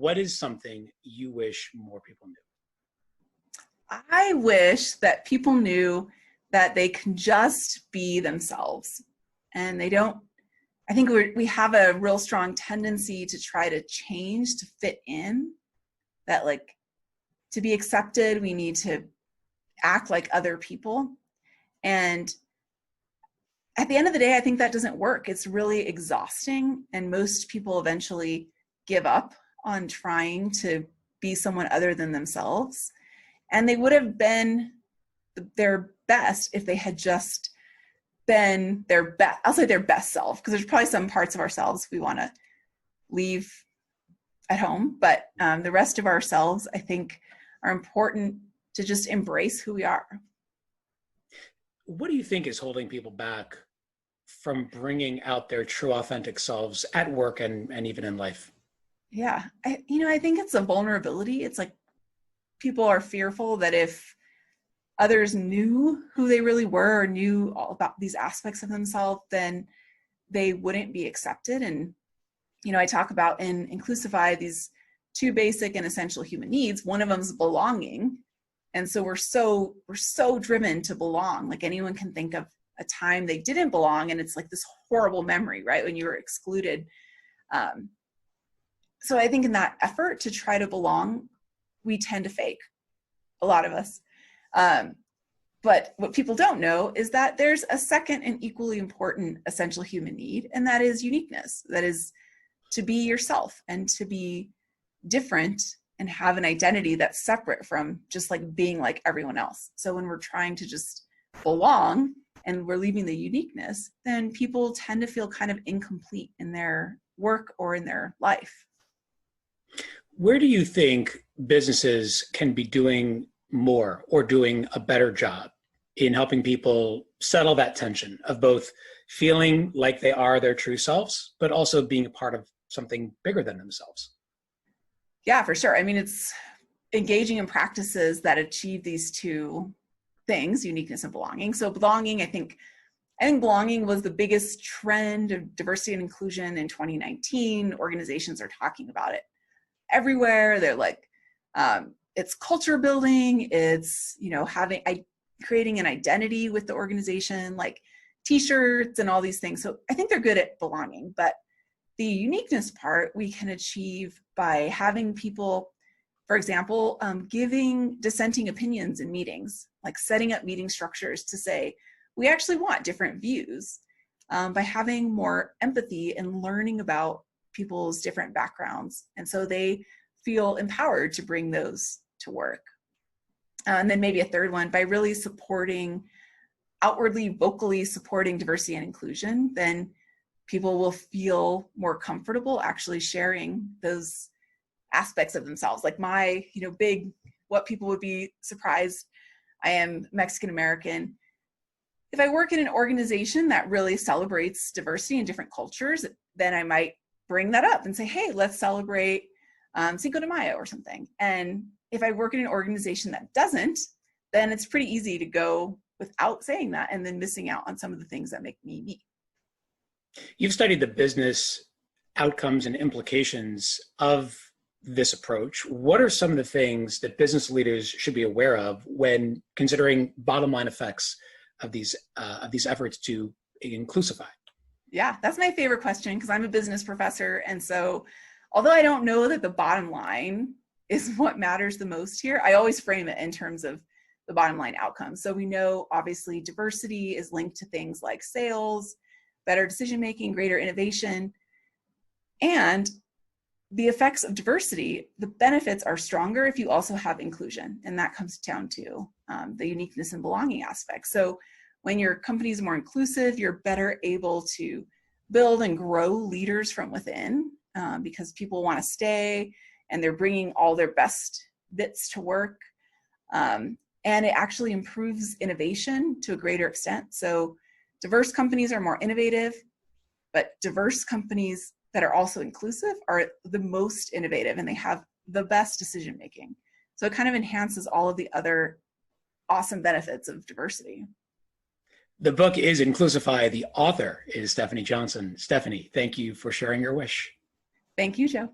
what is something you wish more people knew? I wish that people knew that they can just be themselves, and they don't. I think we have a real strong tendency to try to change to fit in, that like to be accepted, we need to act like other people. And at the end of the day, I think that doesn't work. It's really exhausting. And most people eventually give up on trying to be someone other than themselves. And they would have been their best if they had just been their best, I'll say their best self, because there's probably some parts of ourselves we want to leave at home. But the rest of ourselves, I think, are important to just embrace who we are. What do you think is holding people back from bringing out their true authentic selves at work and even in life? Yeah, I think it's a vulnerability. It's like people are fearful that if others knew who they really were or knew all about these aspects of themselves, then they wouldn't be accepted. And, I talk about in Inclusify these two basic and essential human needs. One of them is belonging. And so we're so driven to belong. Like anyone can think of a time they didn't belong, and it's like this horrible memory, right? When you were excluded. So I think in that effort to try to belong, we tend to fake, a lot of us. But what people don't know is that there's a second and equally important essential human need, and that is uniqueness. That is to be yourself and to be different and have an identity that's separate from just like being like everyone else. So when we're trying to just belong and we're leaving the uniqueness, then people tend to feel kind of incomplete in their work or in their life. Where do you think businesses can be doing more or doing a better job in helping people settle that tension of both feeling like they are their true selves, but also being a part of something bigger than themselves? Yeah, for sure. I mean, it's engaging in practices that achieve these two things, uniqueness and belonging. So belonging, I think belonging was the biggest trend of diversity and inclusion in 2019. Organizations are talking about it everywhere. They're like, it's culture building. It's, creating an identity with the organization, like t-shirts and all these things. So I think they're good at belonging, but the uniqueness part we can achieve by having people, for example, giving dissenting opinions in meetings, like setting up meeting structures to say, we actually want different views, by having more empathy and learning about people's different backgrounds. And so they feel empowered to bring those to work. And then maybe a third one, by really outwardly, vocally supporting diversity and inclusion, then people will feel more comfortable actually sharing those aspects of themselves. Like my, what people would be surprised, I am Mexican American. If I work in an organization that really celebrates diversity in different cultures, then I might bring that up and say, hey, let's celebrate Cinco de Mayo or something. And if I work in an organization that doesn't, then it's pretty easy to go without saying that and then missing out on some of the things that make me me. You've studied the business outcomes and implications of this approach. What are some of the things that business leaders should be aware of when considering bottom line effects of these efforts to inclusify? Yeah, that's my favorite question because I'm a business professor. And so although I don't know that the bottom line is what matters the most here, I always frame it in terms of the bottom line outcomes. So we know obviously diversity is linked to things like sales, better decision-making, greater innovation, and the effects of diversity, the benefits are stronger if you also have inclusion. And that comes down to the uniqueness and belonging aspect. So when your company is more inclusive, you're better able to build and grow leaders from within because people want to stay and they're bringing all their best bits to work. And it actually improves innovation to a greater extent. So diverse companies are more innovative, but diverse companies that are also inclusive are the most innovative and they have the best decision making. So it kind of enhances all of the other awesome benefits of diversity. The book is Inclusify. The author is Stefanie Johnson. Stefanie, thank you for sharing your wish. Thank you, Joe.